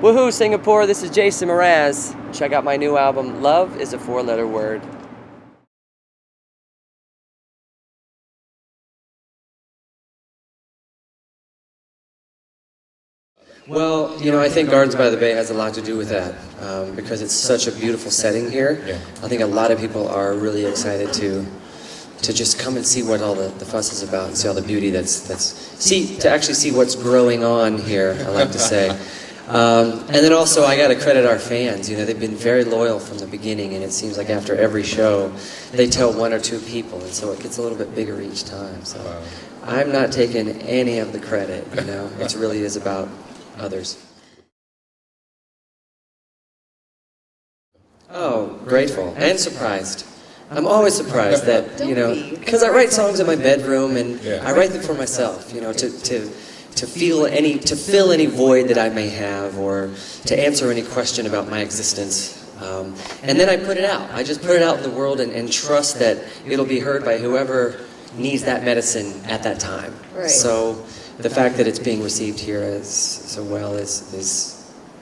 Woohoo, Singapore, this is Jason Mraz. Check out my new album, Love is a Four-Letter Word. Well, you know, I think Gardens by the Bay has a lot to do with that, because it's such a beautiful setting here. Yeah. I think a lot of people are really excited to just come and see what all the fuss is about and see all the beauty to actually see what's growing on here, I like to say. And then also I got to credit our fans. You know, they've been very loyal from the beginning, and it seems like after every show they tell one or two people, and so it gets a little bit bigger each time. So Wow. I'm not taking any of the credit, you know. It really is about others. Oh, grateful and surprised. I'm always surprised that, you know, because I write songs in my bedroom, and I write them for myself, you know, to fill any void that I may have, or to answer any question about my existence. And then I put it out. I just put it out in the world and trust that it'll be heard by whoever needs that medicine at that time. Right. So the fact that it's being received here so well is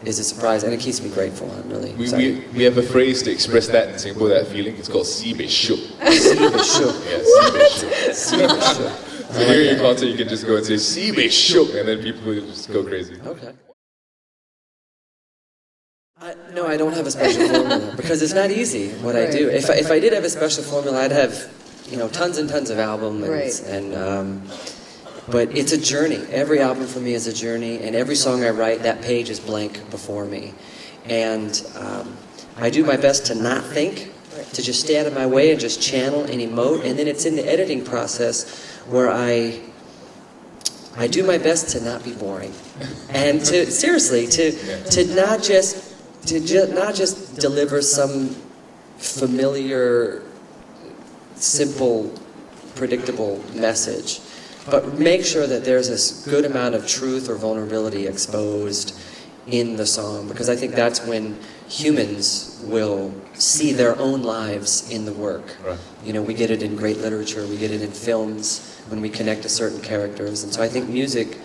a surprise, and it keeps me grateful. I'm really excited. We have a phrase to express that in Singapore, that feeling. It's called "sibei shuk." Sibei shuk. Yeah, sibei shuk. Sibei shuk. So during your concert, you can just go and say "sibei shuk," and then people will just go crazy. Okay. No, I don't have a special formula, because it's not easy what I do. If I did have a special formula, I'd have, you know, tons and tons of albums, but it's a journey. Every album for me is a journey, and every song I write, that page is blank before me. And I do my best to not think, to just stay out of my way and just channel and emote. And then it's in the editing process where I do my best to not be boring, and to not just deliver some familiar, simple, predictable message, but make sure that there's a good amount of truth or vulnerability exposed in the song, because I think that's when humans will see their own lives in the work. Right. You know, we get it in great literature, we get it in films, when we connect to certain characters, and so I think music,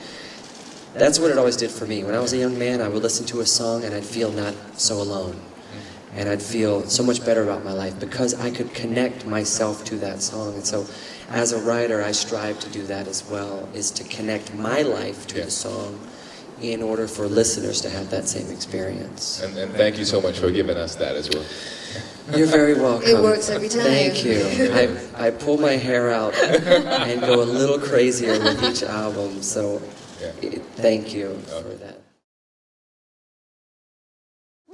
that's what it always did for me. When I was a young man, I would listen to a song and I'd feel not so alone. And I'd feel so much better about my life because I could connect myself to that song. And so as a writer, I strive to do that as well, is to connect my life to the song in order for listeners to have that same experience. And thank you so much for giving us that as well. You're very welcome. It works every time. Thank you. I pull my hair out and go a little crazier with each album, so thank you for that.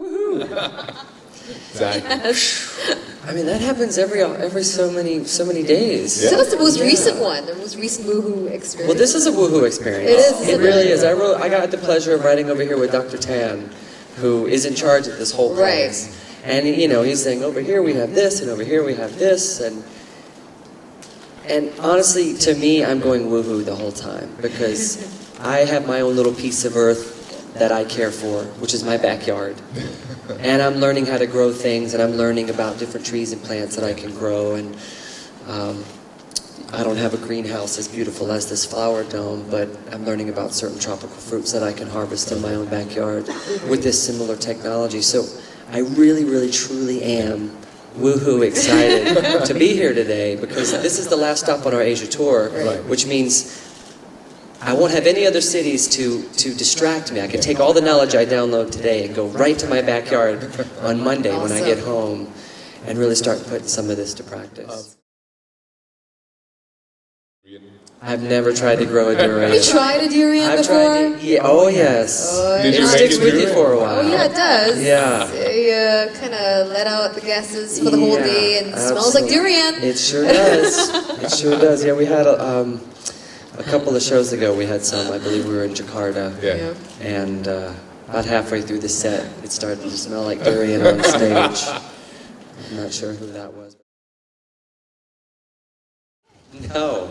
Woohoo! Exactly. I mean, that happens every so many days. So that's the most recent one, the most recent woohoo experience. Well, this is a woohoo experience. It is. It really is. I got the pleasure of writing over here with Dr. Tan, who is in charge of this whole place. Right. And you know, he's saying, over here we have this, and over here we have this, and honestly, to me, I'm going woohoo the whole time, because I have my own little piece of earth that I care for, which is my backyard. And I'm learning how to grow things, and I'm learning about different trees and plants that I can grow, and I don't have a greenhouse as beautiful as this flower dome, but I'm learning about certain tropical fruits that I can harvest in my own backyard with this similar technology. So I really, really, truly am woohoo excited to be here today, because this is the last stop on our Asia tour, which means I won't have any other cities to distract me. I can take all the knowledge I download today and go right to my backyard on Monday when I get home and really start putting some of this to practice. I've never tried to grow a durian. Have you tried a durian I've before? tried it. Yeah. Oh, yes. Did you It make sticks it with you durian? for a while. Oh yeah, it does. Yeah. You kind of let out the gases for the whole day, and it smells like durian. It sure does. It sure does. Yeah, we had a couple of shows ago, we had some, I believe we were in Jakarta. Yeah. And about halfway through the set, it started to smell like durian on stage. I'm not sure who that was. No.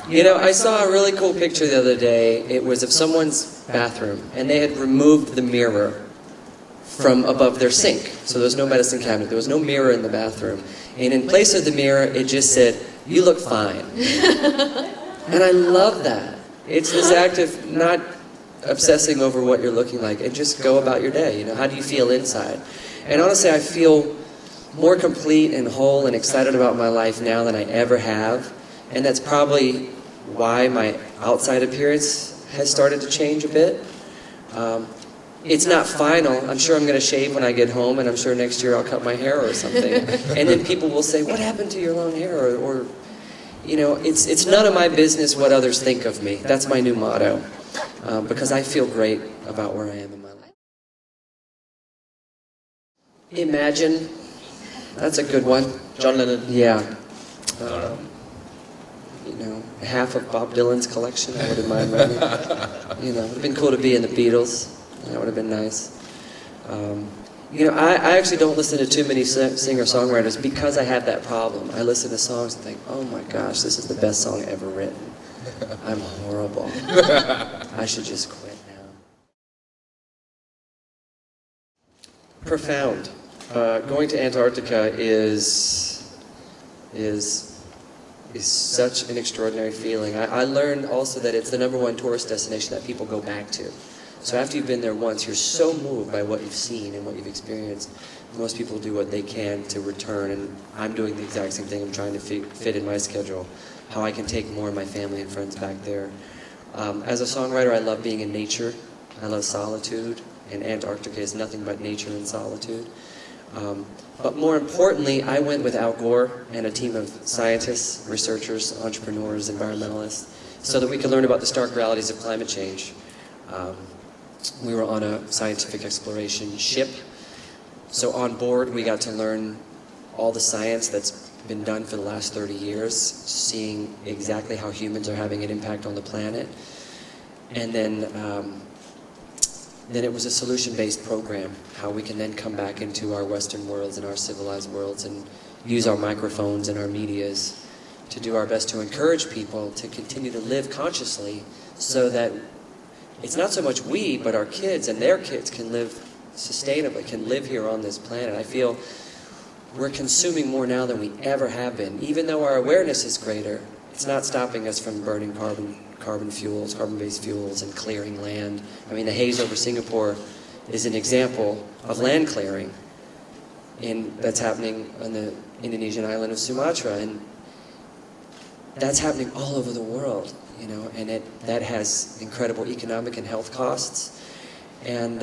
You know, I saw a really cool picture the other day. It was of someone's bathroom, and they had removed the mirror from above their sink. So there was no medicine cabinet. There was no mirror in the bathroom. And in place of the mirror, it just said, "You look fine." And I love that. It's this act of not obsessing over what you're looking like, and just go about your day. You know, how do you feel inside? And honestly, I feel more complete and whole and excited about my life now than I ever have. And that's probably why my outside appearance has started to change a bit. It's not final. I'm sure I'm going to shave when I get home, and I'm sure next year I'll cut my hair or something. And then people will say, what happened to your long hair? Or you know, it's none of my business what others think of me. That's my new motto. Because I feel great about where I am in my life. Imagine. That's a good one. John Lennon. Yeah. You know, half of Bob Dylan's collection, I wouldn't mind running. You know, it would have been cool to be in the Beatles. That would have been nice. You know, I actually don't listen to too many singer-songwriters because I have that problem. I listen to songs and think, oh my gosh, this is the best song ever written. I'm horrible. I should just quit now. Profound. Going to Antarctica is such an extraordinary feeling. I learned also that it's the #1 tourist destination that people go back to. So after you've been there once, you're so moved by what you've seen and what you've experienced. Most people do what they can to return, and I'm doing the exact same thing. I'm trying to fit in my schedule how I can take more of my family and friends back there. As a songwriter, I love being in nature. I love solitude, and Antarctica is nothing but nature and solitude. But more importantly, I went with Al Gore and a team of scientists, researchers, entrepreneurs, environmentalists, so that we could learn about the stark realities of climate change. We were on a scientific exploration ship, so on board we got to learn all the science that's been done for the last 30 years, seeing exactly how humans are having an impact on the planet. And then it was a solution-based program, how we can then come back into our Western worlds and our civilized worlds and use our microphones and our medias to do our best to encourage people to continue to live consciously, so that it's not so much we, but our kids and their kids can live sustainably, can live here on this planet. I feel we're consuming more now than we ever have been. Even though our awareness is greater, it's not stopping us from burning carbon fuels, carbon-based fuels, and clearing land. I mean, the haze over Singapore is an example of land clearing that's happening on the Indonesian island of Sumatra, and that's happening all over the world, you know, and that has incredible economic and health costs. And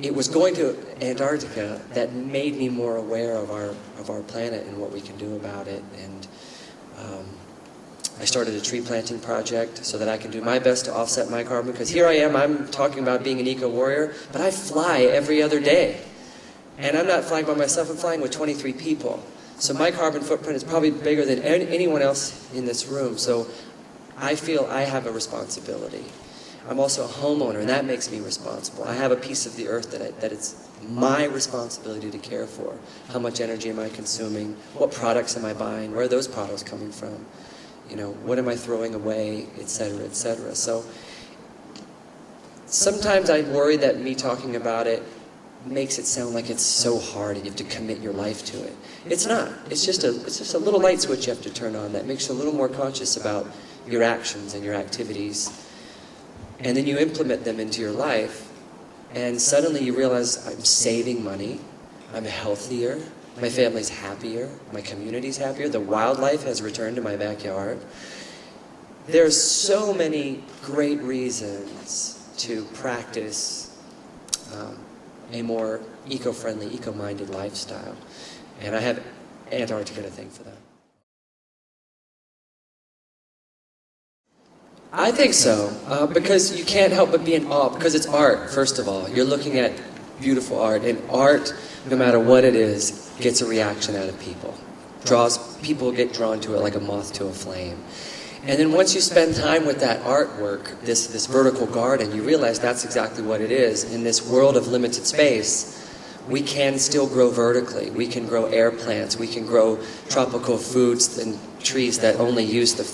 it was going to Antarctica that made me more aware of our planet and what we can do about it. And I started a tree planting project so that I can do my best to offset my carbon, because here I am, I'm talking about being an eco-warrior, but I fly every other day. And I'm not flying by myself, I'm flying with 23 people. So my carbon footprint is probably bigger than anyone else in this room. So I feel I have a responsibility. I'm also a homeowner, and that makes me responsible. I have a piece of the earth that it's my responsibility to care for. How much energy am I consuming? What products am I buying? Where are those products coming from? You know, what am I throwing away, et cetera, et cetera. So sometimes I worry that me talking about it makes it sound like it's so hard and you have to commit your life to it. It's not. It's just a little light switch you have to turn on that makes you a little more conscious about your actions and your activities. And then you implement them into your life, and suddenly you realize I'm saving money, I'm healthier, my family's happier, my community's happier, the wildlife has returned to my backyard. There's so many great reasons to practice a more eco-friendly, eco-minded lifestyle. And I have Antarctica to thank for that. I think so, because you can't help but be in awe, because it's art, first of all. You're looking at beautiful art, and art, no matter what it is, gets a reaction out of people. People get drawn to it like a moth to a flame. And then once you spend time with that artwork, this vertical garden, you realize that's exactly what it is. In this world of limited space, we can still grow vertically. We can grow air plants. We can grow tropical foods and trees that only use the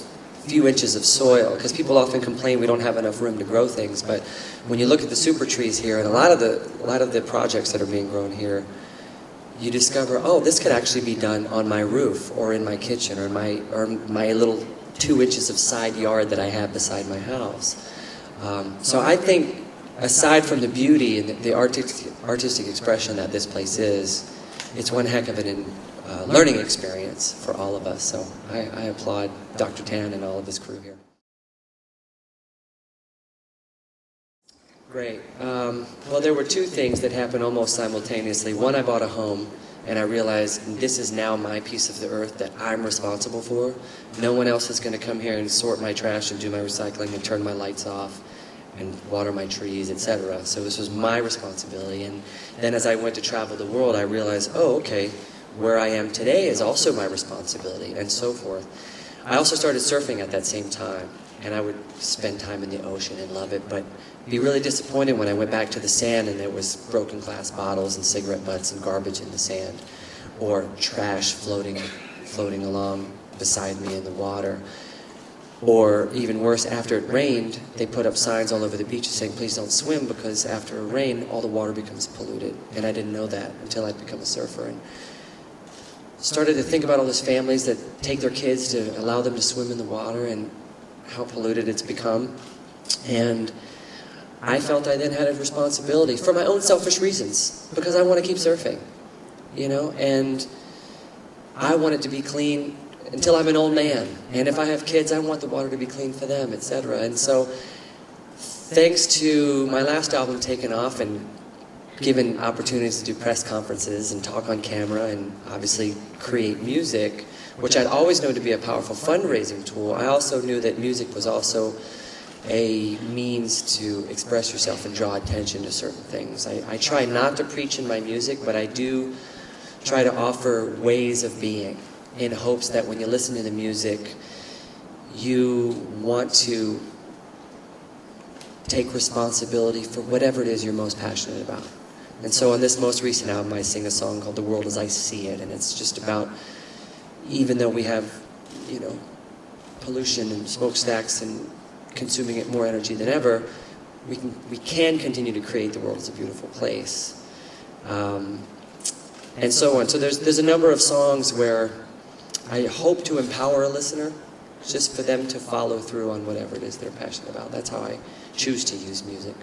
few inches of soil, because people often complain we don't have enough room to grow things. But when you look at the super trees here, and a lot of the projects that are being grown here, you discover, oh, this could actually be done on my roof, or in my kitchen, or my little 2 inches of side yard that I have beside my house. So I think, aside from the beauty and the artistic expression that this place is, it's one heck of an learning experience for all of us. So I applaud Dr. Tan and all of his crew here. Great. Well, there were two things that happened almost simultaneously. One, I bought a home, and I realized this is now my piece of the earth that I'm responsible for. No one else is going to come here and sort my trash and do my recycling and turn my lights off and water my trees, etc. So this was my responsibility. And then as I went to travel the world, I realized, oh, okay, where I am today is also my responsibility, and so forth. I also started surfing at that same time, and I would spend time in the ocean and love it, but be really disappointed when I went back to the sand and there was broken glass bottles and cigarette butts and garbage in the sand, or trash floating along beside me in the water. Or even worse, after it rained, they put up signs all over the beaches saying, please don't swim, because after a rain, all the water becomes polluted. And I didn't know that until I'd become a surfer. And started to think about all those families that take their kids to allow them to swim in the water and how polluted it's become. And I felt I then had a responsibility for my own selfish reasons, because I want to keep surfing, you know, and I want it to be clean until I'm an old man. And if I have kids, I want the water to be clean for them, etc. And so, thanks to my last album taking off and given opportunities to do press conferences and talk on camera and obviously create music, which I'd always known to be a powerful fundraising tool, I also knew that music was also a means to express yourself and draw attention to certain things. I try not to preach in my music, but I do try to offer ways of being, in hopes that when you listen to the music, you want to take responsibility for whatever it is you're most passionate about. And so on this most recent album, I sing a song called The World As I See It, and it's just about, even though we have, you know, pollution and smokestacks and consuming it more energy than ever, we can continue to create the world as a beautiful place. And so on. So there's a number of songs where I hope to empower a listener, just for them to follow through on whatever it is they're passionate about. That's how I choose to use music.